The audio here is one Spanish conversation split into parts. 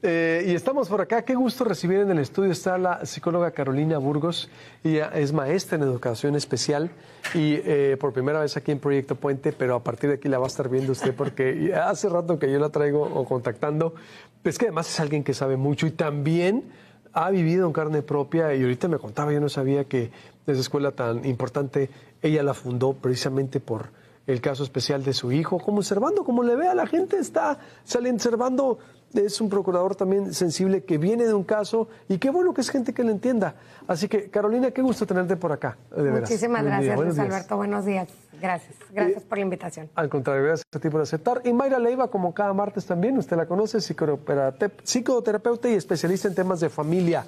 Y estamos por acá. Qué gusto recibir en el estudio. Está la psicóloga Carolina Burgos. Ella es maestra en educación especial y por primera vez aquí en Proyecto Puente, pero a partir de aquí la va a estar viendo usted porque hace rato que yo la traigo o contactando. Es que además es alguien que sabe mucho y también ha vivido en carne propia. Y ahorita me contaba, yo no sabía que esa escuela tan importante, ella la fundó precisamente por el caso especial de su hijo. Como Servando, como le ve a la gente, está saliendo. Servando es un procurador también sensible que viene de un caso y qué bueno que es gente que le entienda. Así que, Carolina, qué gusto tenerte por acá, de veras. Muchísimas gracias, Luis Alberto. Buenos días. Gracias por la invitación. Al contrario, gracias a ti por aceptar. Y Mayra Leiva, como cada martes también, usted la conoce, psicoterapeuta y especialista en temas de familia,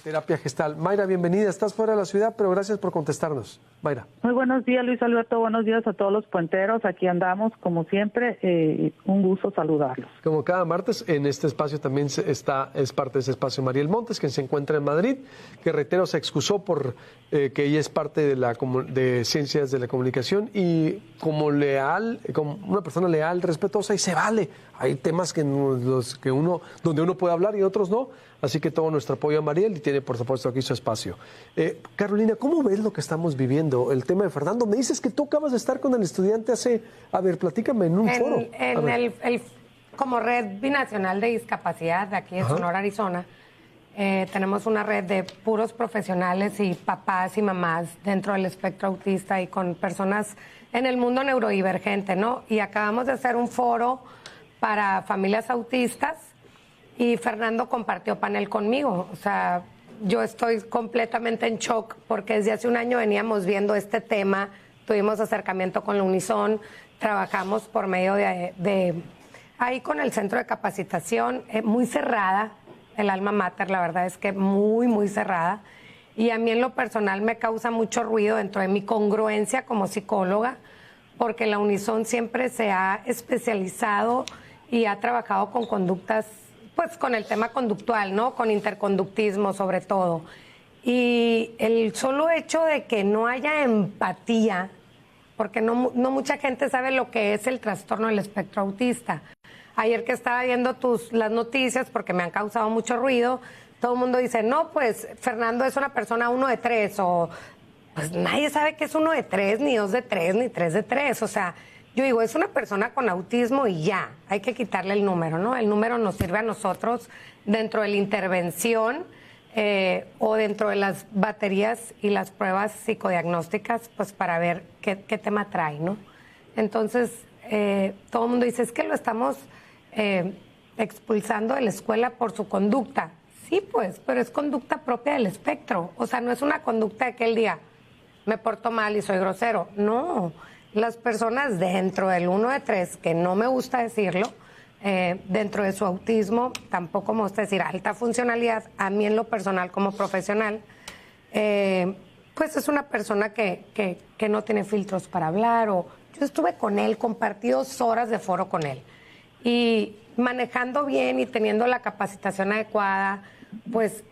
terapia gestal. Mayra, bienvenida. Estás fuera de la ciudad, pero gracias por contestarnos. Mayra. Muy buenos días, Luis Alberto. Buenos días a todos los puenteros. Aquí andamos, como siempre. Un gusto saludarlos. Como cada martes, en este espacio también es parte de ese espacio Mariel Montes, que se encuentra en Madrid, que reitero se excusó por que ella es parte de Ciencias de la Comunicación y como una persona leal, respetuosa, y se vale. Hay temas donde uno puede hablar y otros no. Así que todo nuestro apoyo a Mariel y tiene, por supuesto, aquí su espacio. Carolina, ¿cómo ves lo que estamos viviendo? El tema de Fernando. Me dices que tú acabas de estar con el estudiante a ver, platícame en un foro. Como Red Binacional de Discapacidad de aquí de Sonora, Arizona, tenemos una red de puros profesionales y papás y mamás dentro del espectro autista y con personas en el mundo neurodivergente, ¿no? Y acabamos de hacer un foro para familias autistas y Fernando compartió panel conmigo. O sea, yo estoy completamente en shock porque desde hace un año veníamos viendo este tema, tuvimos acercamiento con la Unison, trabajamos por medio de ahí con el centro de capacitación, muy cerrada, el alma mater, la verdad es que muy, muy cerrada. Y a mí en lo personal me causa mucho ruido dentro de mi congruencia como psicóloga, porque la Unison siempre se ha especializado y ha trabajado con conductas, pues con el tema conductual, ¿no? Con interconductismo sobre todo. Y el solo hecho de que no haya empatía, porque no mucha gente sabe lo que es el trastorno del espectro autista. Ayer que estaba viendo las noticias, porque me han causado mucho ruido, todo el mundo dice, no, pues Fernando es una persona 1 de 3, o pues nadie sabe que es 1 de 3, ni 2 de 3, ni 3 de 3, o sea, yo digo, es una persona con autismo y ya, hay que quitarle el número, ¿no? El número nos sirve a nosotros dentro de la intervención o dentro de las baterías y las pruebas psicodiagnósticas, pues para ver qué tema trae, ¿no? Entonces, todo el mundo dice, es que lo estamos expulsando de la escuela por su conducta. Sí, pues, pero es conducta propia del espectro. O sea, no es una conducta de que el día me porto mal y soy grosero. No. Las personas dentro del 1 de 3, que no me gusta decirlo, dentro de su autismo, tampoco me gusta decir alta funcionalidad, a mí en lo personal como profesional, pues es una persona que no tiene filtros para hablar. Yo estuve con él, compartí 2 horas de foro con él. Y manejando bien y teniendo la capacitación adecuada, pues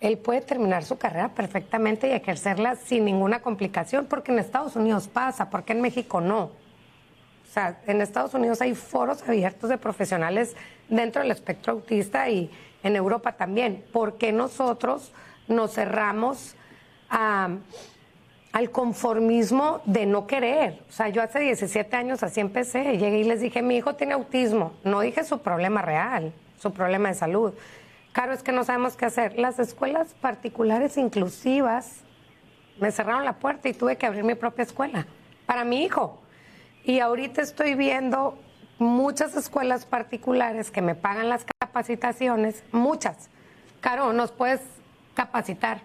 él puede terminar su carrera perfectamente y ejercerla sin ninguna complicación, porque en Estados Unidos pasa, porque en México no. O sea, en Estados Unidos hay foros abiertos de profesionales dentro del espectro autista y en Europa también. ¿Por qué nosotros nos cerramos al conformismo de no querer? O sea, yo hace 17 años así empecé, llegué y les dije, mi hijo tiene autismo. No dije su problema real, su problema de salud. Claro, es que no sabemos qué hacer. Las escuelas particulares inclusivas me cerraron la puerta y tuve que abrir mi propia escuela para mi hijo. Y ahorita estoy viendo muchas escuelas particulares que me pagan las capacitaciones, muchas. Caro, nos puedes capacitar,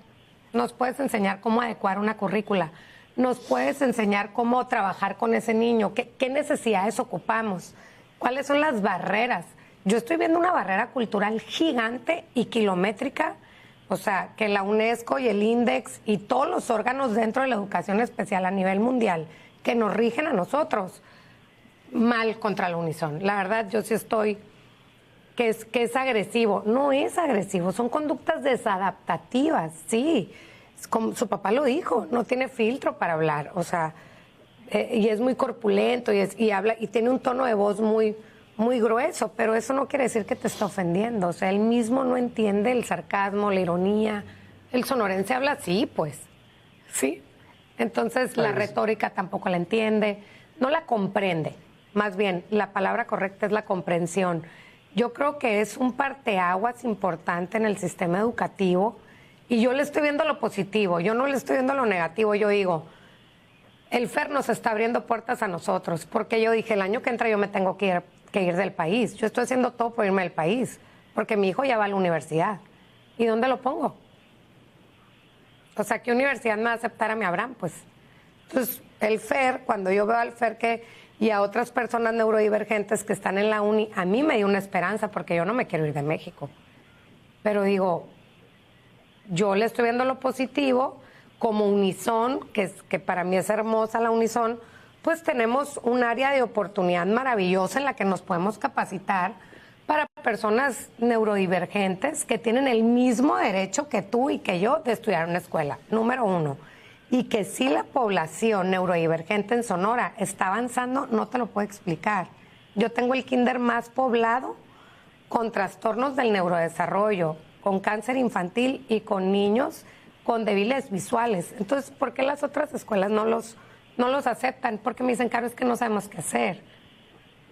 nos puedes enseñar cómo adecuar una currícula, nos puedes enseñar cómo trabajar con ese niño, qué necesidades ocupamos, cuáles son las barreras. Yo estoy viendo una barrera cultural gigante y kilométrica, o sea, que la UNESCO y el INDEX y todos los órganos dentro de la educación especial a nivel mundial que nos rigen a nosotros, mal contra la Unison. La verdad, yo sí estoy, que es agresivo. No es agresivo, son conductas desadaptativas, sí. Como su papá lo dijo, no tiene filtro para hablar, o sea, y es muy corpulento y habla y tiene un tono de voz muy muy grueso, pero eso no quiere decir que te está ofendiendo. O sea, él mismo no entiende el sarcasmo, la ironía. El sonorense habla así, pues, ¿sí? Entonces, la retórica tampoco la entiende, no la comprende. Más bien, la palabra correcta es la comprensión. Yo creo que es un parteaguas importante en el sistema educativo y yo le estoy viendo lo positivo, yo no le estoy viendo lo negativo. Yo digo, el FER nos está abriendo puertas a nosotros, porque yo dije, el año que entra yo me tengo que ir del país. Yo estoy haciendo todo por irme del país, porque mi hijo ya va a la universidad. ¿Y dónde lo pongo? O sea, ¿qué universidad me va a aceptar a mi Abraham? Pues, entonces, el FER, cuando yo veo al FER y a otras personas neurodivergentes que están en la uni, a mí me dio una esperanza, porque yo no me quiero ir de México. Pero digo, yo le estoy viendo lo positivo, como Unison, que para mí es hermosa la Unison, pues tenemos un área de oportunidad maravillosa en la que nos podemos capacitar para personas neurodivergentes que tienen el mismo derecho que tú y que yo de estudiar en una escuela, número uno. Y que si la población neurodivergente en Sonora está avanzando, no te lo puedo explicar. Yo tengo el kinder más poblado con trastornos del neurodesarrollo, con cáncer infantil y con niños con débiles visuales. Entonces, ¿por qué las otras escuelas no los aceptan? Porque me dicen, Caro, es que no sabemos qué hacer.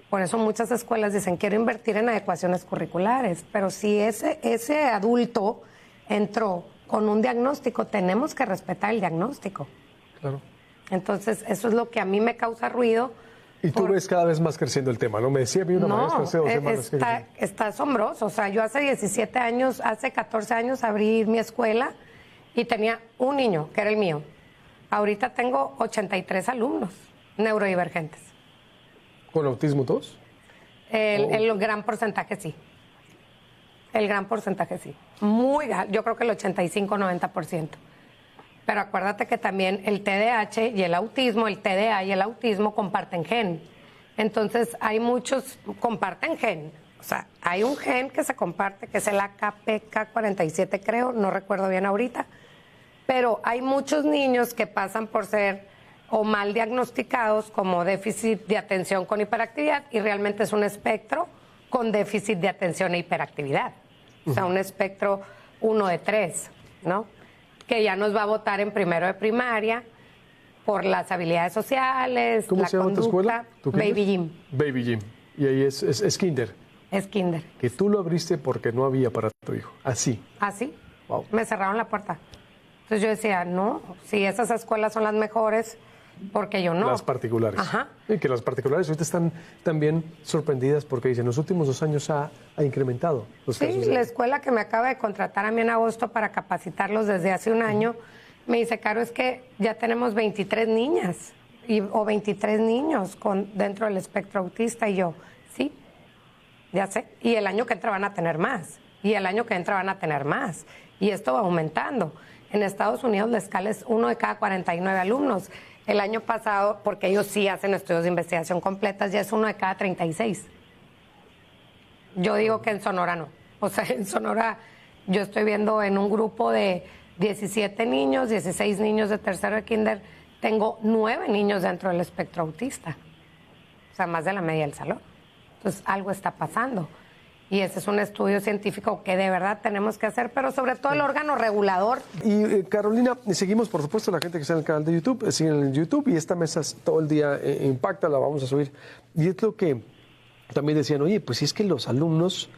Por eso muchas escuelas dicen, quiero invertir en adecuaciones curriculares. Pero si ese adulto entró con un diagnóstico, tenemos que respetar el diagnóstico. Claro. Entonces, eso es lo que a mí me causa ruido. Y tú ves cada vez más creciendo el tema, ¿no? Me decía a mí una maestra hace 2 semanas. Está asombroso. O sea, yo hace 17 años, hace 14 años abrí mi escuela y tenía un niño, que era el mío. Ahorita tengo 83 alumnos neurodivergentes. ¿Con autismo todos? El gran porcentaje sí. El gran porcentaje sí. Yo creo que el 85-90%. Pero acuérdate que también el TDAH y el autismo, el TDA y el autismo comparten gen. Entonces, hay muchos, comparten gen. O sea, hay un gen que se comparte, que es el AKPK47, creo, no recuerdo bien ahorita. Pero hay muchos niños que pasan por ser o mal diagnosticados como déficit de atención con hiperactividad y realmente es un espectro con déficit de atención e hiperactividad. O sea, un espectro 1 de 3, ¿no? Que ya nos va a votar en primero de primaria por las habilidades sociales, ¿cómo la se llama conducta. tu escuela? Baby Gym. Baby Gym. Y ahí es kinder. Es kinder. Que tú lo abriste porque no había para tu hijo. Así. Así. Wow. Me cerraron la puerta. Entonces yo decía, no, si esas escuelas son las mejores, porque yo no. Las particulares. Ajá. Y que las particulares ahorita están también sorprendidas porque dicen, en los últimos 2 años ha incrementado los casos. Sí, la escuela que me acaba de contratar a mí en agosto para capacitarlos desde hace un año, me dice, Caro, es que ya tenemos 23 niñas o 23 niños dentro del espectro autista. Y yo, sí, ya sé. Y el año que entra van a tener más. Y el año que entra van a tener más. Y esto va aumentando. En Estados Unidos la escala es 1 de cada 49 alumnos. El año pasado, porque ellos sí hacen estudios de investigación completas, ya es 1 de cada 36. Yo digo que en Sonora no. O sea, en Sonora yo estoy viendo en un grupo de 17 niños, 16 niños de tercero de kinder, tengo 9 niños dentro del espectro autista. O sea, más de la media del salón. Entonces, algo está pasando. Y ese es un estudio científico que de verdad tenemos que hacer, pero sobre todo el órgano regulador. Y Carolina, seguimos por supuesto la gente que está en el canal de YouTube, siguen en YouTube y esta mesa todo el día impacta, la vamos a subir. Y es lo que también decían, oye, pues si es que los alumnos,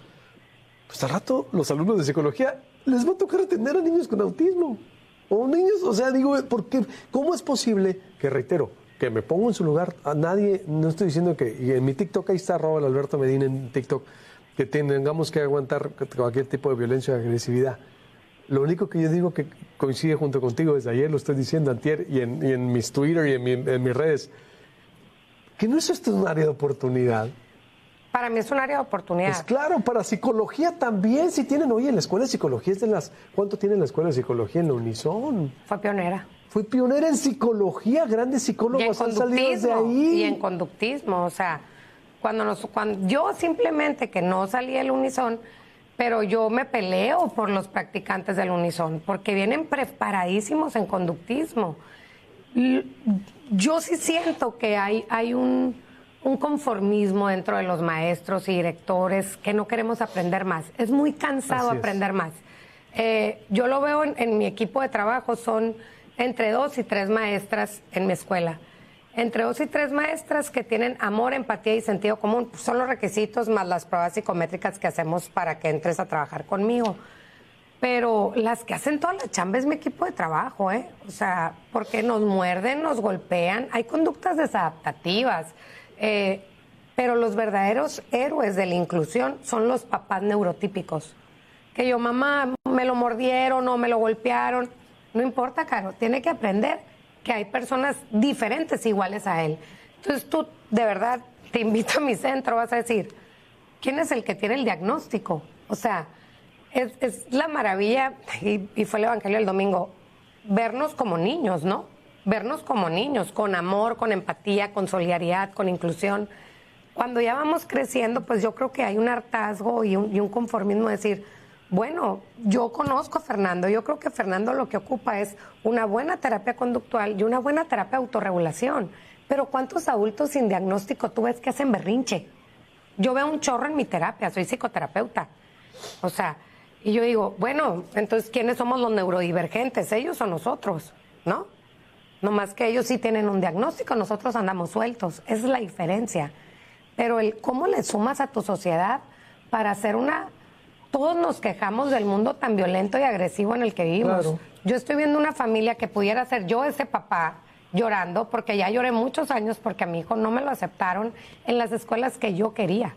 pues al rato los alumnos de psicología les va a tocar atender a niños con autismo. O niños, o sea, digo, porque ¿cómo es posible que, reitero, que me pongo en su lugar? A nadie, no estoy diciendo que, y en mi TikTok ahí está @Alberto Medina en TikTok, que tengamos que aguantar cualquier tipo de violencia o agresividad. Lo único que yo digo que coincide junto contigo desde ayer, lo estoy diciendo antier y en mis Twitter y en mis redes, que no es esto un área de oportunidad. Para mí es un área de oportunidad. Pues claro, para psicología también, si tienen, oye, en la escuela de psicología es de las, ¿cuánto tiene la escuela de psicología en la Unison? Fue pionera. Fue pionera en psicología, grandes psicólogos han salido de ahí. Y en conductismo, o sea, cuando yo simplemente que no salí del Unison, pero yo me peleo por los practicantes del Unison, porque vienen preparadísimos en conductismo. Yo sí siento que hay un un conformismo dentro de los maestros y directores que no queremos aprender más. Es muy cansado aprender más. Yo lo veo en mi equipo de trabajo, son entre 2 y 3 maestras en mi escuela. Entre 2 y 3 maestras que tienen amor, empatía y sentido común. Son los requisitos más las pruebas psicométricas que hacemos para que entres a trabajar conmigo. Pero las que hacen toda la chamba es mi equipo de trabajo, ¿eh? O sea, porque nos muerden, nos golpean, hay conductas desadaptativas. Pero los verdaderos héroes de la inclusión son los papás neurotípicos. Que yo, mamá, me lo mordieron o me lo golpearon. No importa, Caro, tiene que aprender que hay personas diferentes iguales a él. Entonces tú, de verdad, te invito a mi centro, vas a decir, ¿quién es el que tiene el diagnóstico? O sea, es la maravilla, y fue el Evangelio del domingo, vernos como niños, ¿no? Vernos como niños, con amor, con empatía, con solidaridad, con inclusión. Cuando ya vamos creciendo, pues yo creo que hay un hartazgo y un conformismo de decir, bueno, yo conozco a Fernando, yo creo que Fernando lo que ocupa es una buena terapia conductual y una buena terapia de autorregulación. Pero ¿cuántos adultos sin diagnóstico tú ves que hacen berrinche? Yo veo un chorro en mi terapia, soy psicoterapeuta. O sea, y yo digo, bueno, entonces, ¿quiénes somos los neurodivergentes? ¿Ellos o nosotros? ¿No? No más que ellos sí tienen un diagnóstico, nosotros andamos sueltos. Esa es la diferencia. Pero cómo le sumas a tu sociedad para hacer una... Todos nos quejamos del mundo tan violento y agresivo en el que vivimos. Claro. Yo estoy viendo una familia que pudiera ser yo ese papá llorando, porque ya lloré muchos años porque a mi hijo no me lo aceptaron en las escuelas que yo quería.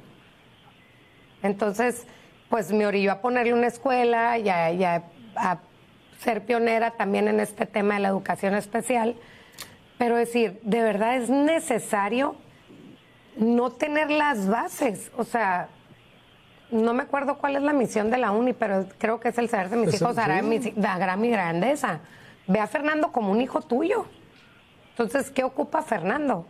Entonces, pues me orilló a ponerle una escuela y a ser pionera también en este tema de la educación especial. Pero decir, de verdad es necesario no tener las bases. O sea, no me acuerdo cuál es la misión de la uni, pero creo que es el saber de mis hijos hará mi grandeza. Ve a Fernando como un hijo tuyo. Entonces, ¿qué ocupa Fernando?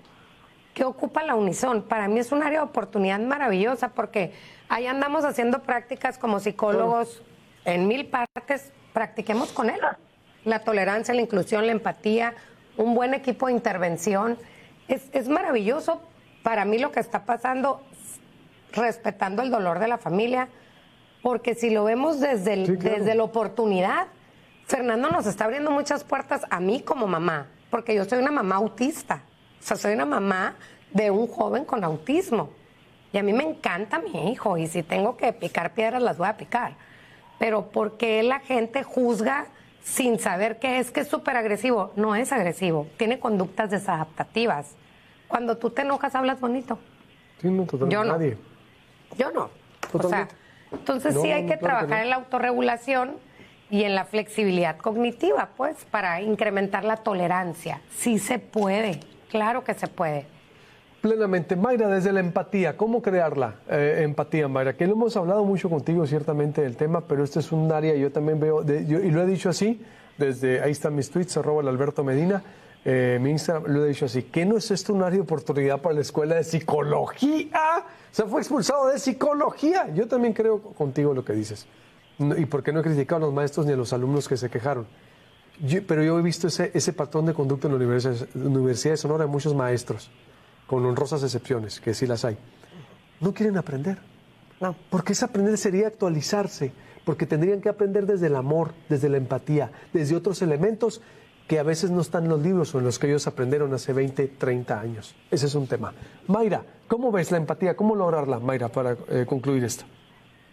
¿Qué ocupa la Unison? Para mí es un área de oportunidad maravillosa porque ahí andamos haciendo prácticas como psicólogos en 1000 partes. Practiquemos con él. La tolerancia, la inclusión, la empatía, un buen equipo de intervención. Es maravilloso para mí lo que está pasando, respetando el dolor de la familia, porque si lo vemos desde la oportunidad, Fernando nos está abriendo muchas puertas a mí como mamá, porque yo soy una mamá autista, o sea, soy una mamá de un joven con autismo, y a mí me encanta mi hijo, y si tengo que picar piedras las voy a picar, pero ¿por qué la gente juzga sin saber qué es, que es súper agresivo? No es agresivo, tiene conductas desadaptativas. Cuando tú te enojas, hablas bonito. Sí, no, totalmente. Yo no. Nadie. Yo no. Totalmente. O sea, entonces sí hay que trabajar en la autorregulación y en la flexibilidad cognitiva, pues, para incrementar la tolerancia. Sí se puede, claro que se puede. Plenamente. Mayra, desde la empatía, ¿cómo crearla? Empatía, Mayra, que lo hemos hablado mucho contigo ciertamente del tema, pero este es un área, yo también veo, y lo he dicho así, desde, ahí están mis tweets, @Alberto_Medina, mi Instagram, lo he dicho así, ¿qué no es esto un área de oportunidad para la escuela de psicología? Se fue expulsado de psicología. Yo también creo contigo lo que dices. Y porque no he criticado a los maestros ni a los alumnos que se quejaron. Pero yo he visto ese patrón de conducta en la Universidad de Sonora de muchos maestros, con honrosas excepciones, que sí las hay. No quieren aprender. No. Porque ese aprender sería actualizarse, porque tendrían que aprender desde el amor, desde la empatía, desde otros elementos que a veces no están en los libros o en los que ellos aprendieron hace 20, 30 años. Ese es un tema. Mayra, ¿cómo ves la empatía? ¿Cómo lograrla, Mayra, para concluir esto?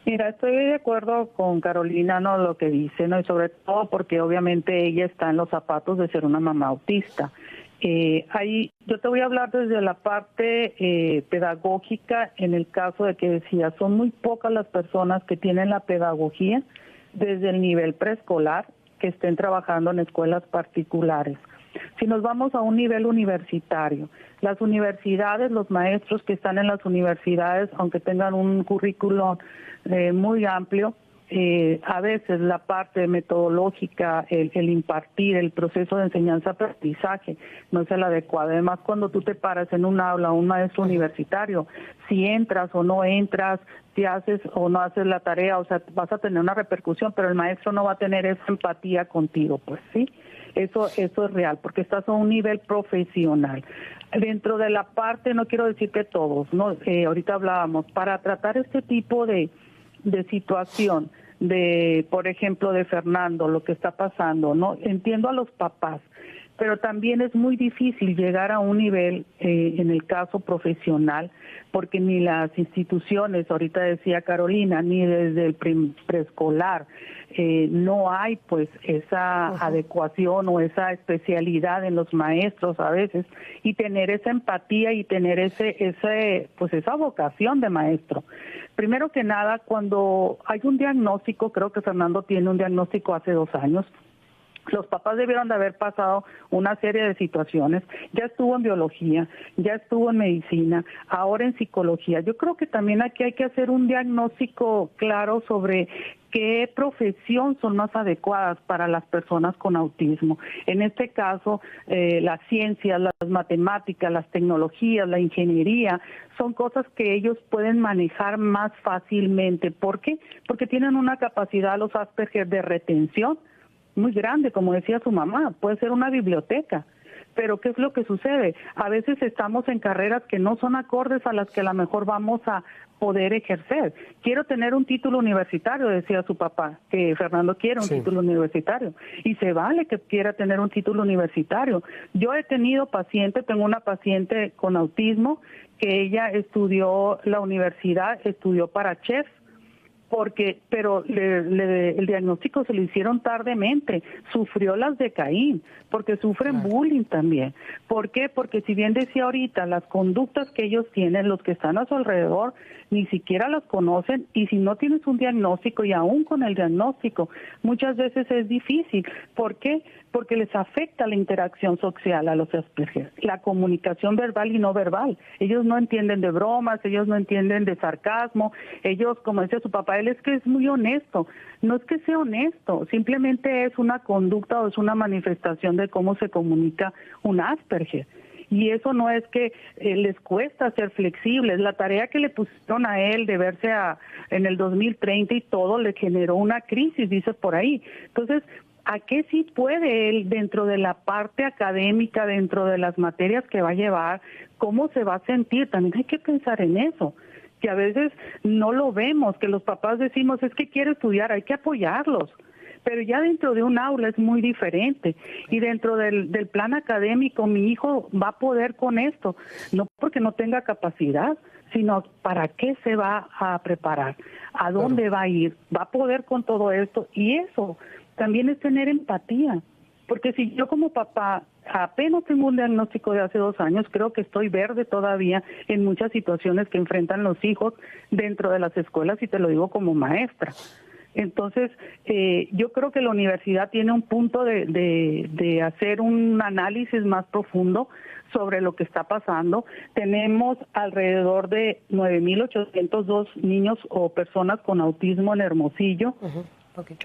Mira, estoy de acuerdo con Carolina, ¿no? Lo que dice, ¿no? Y sobre todo porque obviamente ella está en los zapatos de ser una mamá autista. Ahí yo te voy a hablar desde la parte pedagógica, en el caso de que decía, son muy pocas las personas que tienen la pedagogía desde el nivel preescolar, que estén trabajando en escuelas particulares. Si nos vamos a un nivel universitario, las universidades, los maestros que están en las universidades, aunque tengan un currículo muy amplio, a veces la parte metodológica, el impartir, el proceso de enseñanza-aprendizaje no es el adecuado. Además, cuando tú te paras en un aula, un maestro universitario, si entras o no entras, si haces o no haces la tarea, o sea, vas a tener una repercusión, pero el maestro no va a tener esa empatía contigo, pues sí. Eso es real, porque estás a un nivel profesional. Dentro de la parte, no quiero decir que todos, no, ahorita hablábamos, para tratar este tipo de situación, de, por ejemplo, de Fernando, lo que está pasando, ¿no? Entiendo a los papás, pero también es muy difícil llegar a un nivel, en el caso profesional, porque ni las instituciones, ahorita decía Carolina, ni desde el preescolar, no hay pues esa adecuación o esa especialidad en los maestros a veces, y tener esa empatía y tener pues esa vocación de maestro. Primero que nada, cuando hay un diagnóstico, creo que Fernando tiene un diagnóstico hace 2 años, los papás debieron de haber pasado una serie de situaciones, ya estuvo en biología, ya estuvo en medicina, ahora en psicología. Yo creo que también aquí hay que hacer un diagnóstico claro sobre qué profesión son más adecuadas para las personas con autismo. En este caso, las ciencias, las matemáticas, las tecnologías, la ingeniería, son cosas que ellos pueden manejar más fácilmente. ¿Por qué? Porque tienen una capacidad, los Asperger, de retención muy grande, como decía su mamá, puede ser una biblioteca. Pero ¿qué es lo que sucede? A veces estamos en carreras que no son acordes a las que a lo mejor vamos a poder ejercer. Quiero tener un título universitario, decía su papá, que Fernando quiere un título universitario. Y se vale que quiera tener un título universitario. Yo he tenido tengo una paciente con autismo que ella estudió la universidad, estudió para chef, pero el diagnóstico se lo hicieron tardemente, sufrió las de Caín, porque sufren bullying también. ¿Por qué? Porque si bien decía ahorita, las conductas que ellos tienen, los que están a su alrededor, ni siquiera las conocen, y si no tienes un diagnóstico, y aún con el diagnóstico, muchas veces es difícil. ¿Por qué? Porque les afecta la interacción social a los Asperger, la comunicación verbal y no verbal. Ellos no entienden de bromas, ellos no entienden de sarcasmo, ellos, como decía su papá, él es que es muy honesto. No es que sea honesto, simplemente es una conducta o es una manifestación de cómo se comunica un Asperger. Y eso no es que les cuesta ser flexibles. La tarea que le pusieron a él de verse en el 2030 y todo le generó una crisis, dice por ahí. Entonces, ¿a qué sí puede él dentro de la parte académica, dentro de las materias que va a llevar? ¿Cómo se va a sentir? También hay que pensar en eso, que a veces no lo vemos, que los papás decimos, es que quiere estudiar, hay que apoyarlos. Pero ya dentro de un aula es muy diferente. Y dentro del plan académico, mi hijo va a poder con esto, no porque no tenga capacidad, sino para qué se va a preparar, a dónde va a ir, va a poder con todo esto. Y eso también es tener empatía. Porque si yo como papá apenas tengo un diagnóstico de hace 2 años, creo que estoy verde todavía en muchas situaciones que enfrentan los hijos dentro de las escuelas, y te lo digo como maestra. Entonces, yo creo que la universidad tiene un punto de hacer un análisis más profundo sobre lo que está pasando. Tenemos alrededor de 9,802 niños o personas con autismo en Hermosillo,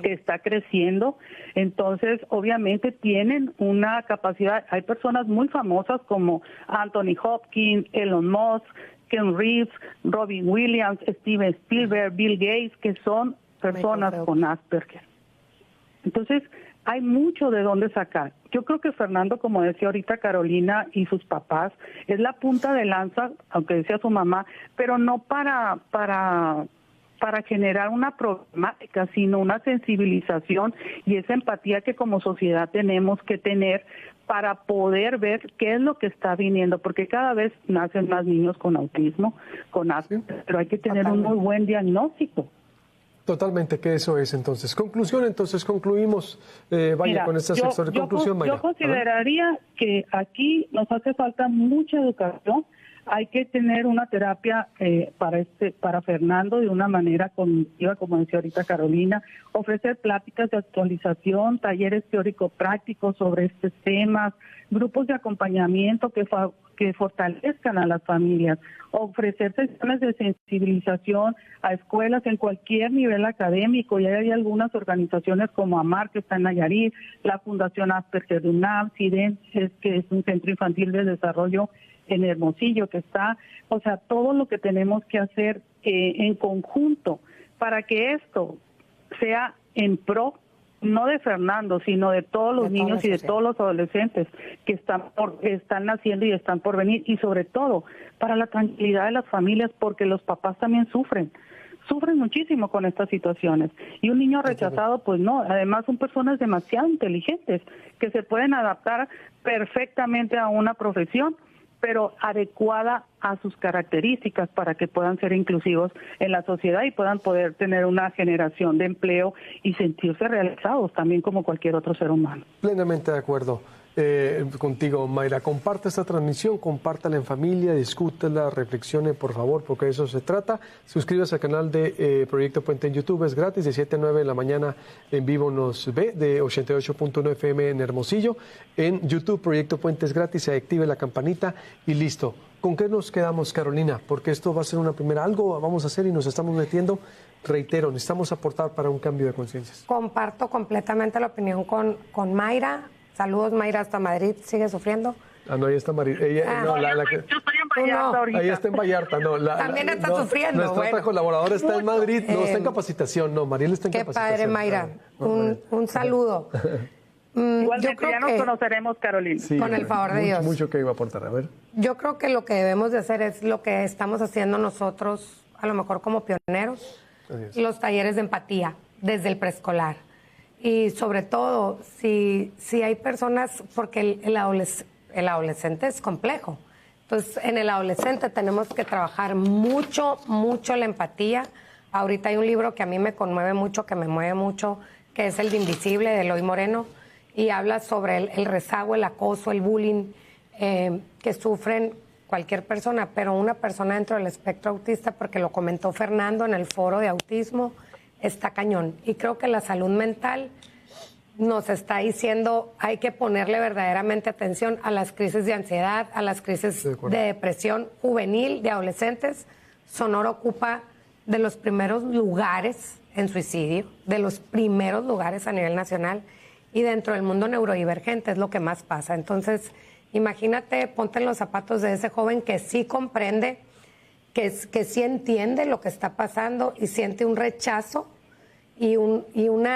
que está creciendo. Entonces, obviamente tienen una capacidad. Hay personas muy famosas como Anthony Hopkins, Elon Musk, Ken Reeves, Robin Williams, Steven Spielberg, Bill Gates, que son personas con Asperger. Entonces, hay mucho de dónde sacar. Yo creo que Fernando, como decía ahorita Carolina, y sus papás, es la punta de lanza, aunque decía su mamá, pero no para generar una problemática, sino una sensibilización y esa empatía que como sociedad tenemos que tener para poder ver qué es lo que está viniendo, porque cada vez nacen más niños con autismo, con Asperger, pero hay que tener un muy buen diagnóstico. Totalmente, que eso es entonces. Conclusión, entonces concluimos, Mira, con este sector de conclusión, Mayra. Yo consideraría que aquí nos hace falta mucha educación. Hay que tener una terapia para Fernando de una manera cognitiva, como decía ahorita Carolina, ofrecer pláticas de actualización, talleres teórico-prácticos sobre estos temas, grupos de acompañamiento que que fortalezcan a las familias, ofrecer sesiones de sensibilización a escuelas en cualquier nivel académico. Ya hay algunas organizaciones como AMAR, que está en Nayarit, la Fundación Asperger de UNAM, CIDEN, que es un centro infantil de desarrollo en Hermosillo, que está, o sea, todo lo que tenemos que hacer en conjunto para que esto sea en pro, no de Fernando, sino de todos los niños y de todos los adolescentes que están naciendo y están por venir, y sobre todo para la tranquilidad de las familias, porque los papás también sufren muchísimo con estas situaciones. Y un niño rechazado, pues no, además son personas demasiado inteligentes que se pueden adaptar perfectamente a una profesión, pero adecuada a sus características para que puedan ser inclusivos en la sociedad y puedan poder tener una generación de empleo y sentirse realizados también como cualquier otro ser humano. Plenamente de acuerdo contigo, Mayra. Comparte esta transmisión, compártala en familia, discútela, reflexione, por favor, porque de eso se trata. Suscríbase al canal de Proyecto Puente en YouTube, es gratis, de 7 a 9 de la mañana en vivo nos ve, de 88.1 FM en Hermosillo. En YouTube, Proyecto Puente es gratis, se active la campanita y listo. ¿Con qué nos quedamos, Carolina? Porque esto va a ser una primera, algo vamos a hacer y nos estamos metiendo. Reitero, necesitamos aportar para un cambio de conciencias. Comparto completamente la opinión con Mayra. Saludos, Mayra, hasta Madrid. ¿Sigue sufriendo? Ah, no, ahí está María. Ella, no, Yo estoy en Vallarta ahorita. Ahí está en Vallarta, no. También está sufriendo. Nuestra otra colaboradora está en Madrid, no, está en capacitación, no, Mariel está en qué capacitación. Qué padre, Mayra. Un saludo. Igualmente, ya nos conoceremos, Carolina. Sí, con el favor de Dios. Mucho que iba a aportar, a ver. Yo creo que lo que debemos de hacer es lo que estamos haciendo nosotros, a lo mejor como pioneros, los talleres de empatía desde el preescolar. Y sobre todo, si hay personas, porque el adolescente es complejo. Entonces, en el adolescente tenemos que trabajar mucho la empatía. Ahorita hay un libro que a mí me conmueve mucho, que me mueve mucho, que es El de Invisible, de Eloy Moreno, y habla sobre el rezago, el acoso, el bullying que sufren cualquier persona, pero una persona dentro del espectro autista, porque lo comentó Fernando en el foro de autismo, está cañón. Y creo que la salud mental nos está diciendo hay que ponerle verdaderamente atención a las crisis de ansiedad, a las crisis de depresión juvenil, de adolescentes. Sonora ocupa de los primeros lugares en suicidio, de los primeros lugares a nivel nacional, y dentro del mundo neurodivergente es lo que más pasa. Entonces, imagínate, ponte en los zapatos de ese joven que sí comprende, que sí entiende lo que está pasando y siente un rechazo y un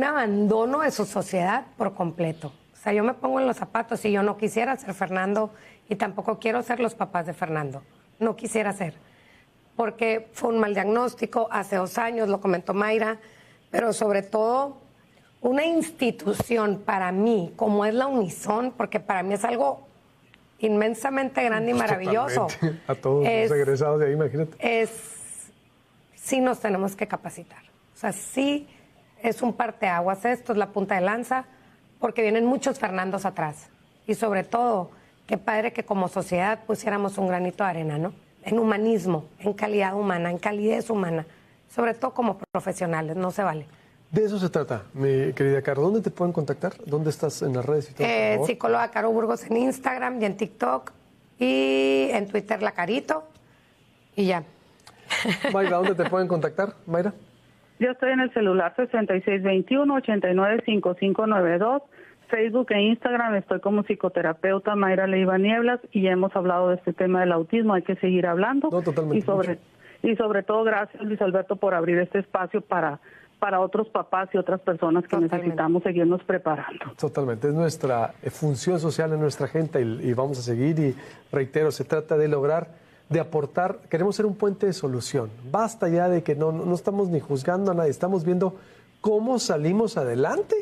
abandono de su sociedad por completo. O sea, yo me pongo en los zapatos y yo no quisiera ser Fernando y tampoco quiero ser los papás de Fernando. No quisiera ser. Porque fue un mal diagnóstico hace 2 años, lo comentó Mayra, pero sobre todo una institución para mí, como es la Unison, porque para mí es algo inmensamente grande y maravilloso. Totalmente. A todos los egresados de ahí, imagínate. Sí nos tenemos que capacitar. O sea, sí es un parteaguas esto, es la punta de lanza, porque vienen muchos Fernandos atrás. Y sobre todo, qué padre que como sociedad pusiéramos un granito de arena, ¿no? En humanismo, en calidad humana, en calidez humana. Sobre todo como profesionales, no se vale. De eso se trata, mi querida Caro. ¿Dónde te pueden contactar? ¿Dónde estás en las redes y todo? Psicóloga Caro Burgos en Instagram y en TikTok y en Twitter La Carito y ya. Mayra, ¿dónde te pueden contactar, Mayra? Yo estoy en el celular 6621-895592, Facebook e Instagram estoy como psicoterapeuta Mayra Leiva Nieblas y ya hemos hablado de este tema del autismo, hay que seguir hablando. No, totalmente. Y sobre todo gracias Luis Alberto por abrir este espacio para otros papás y otras personas que necesitamos seguirnos preparando. Totalmente, es nuestra función social en nuestra gente y vamos a seguir y reitero, se trata de lograr, de aportar, queremos ser un puente de solución. Basta ya de que no estamos ni juzgando a nadie, estamos viendo cómo salimos adelante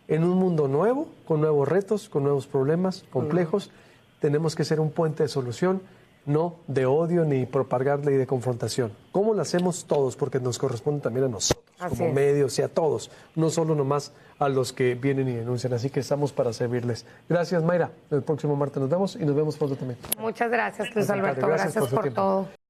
en un mundo nuevo, con nuevos retos, con nuevos problemas complejos. Tenemos que ser un puente de solución, no de odio ni propagar ley de confrontación. ¿Cómo lo hacemos todos? Porque nos corresponde también a nosotros, como medios y a todos, no solo nomás a los que vienen y denuncian. Así que estamos para servirles. Gracias, Mayra. El próximo martes nos vemos y nos vemos pronto también. Muchas gracias, Luis Alberto. Gracias por todo.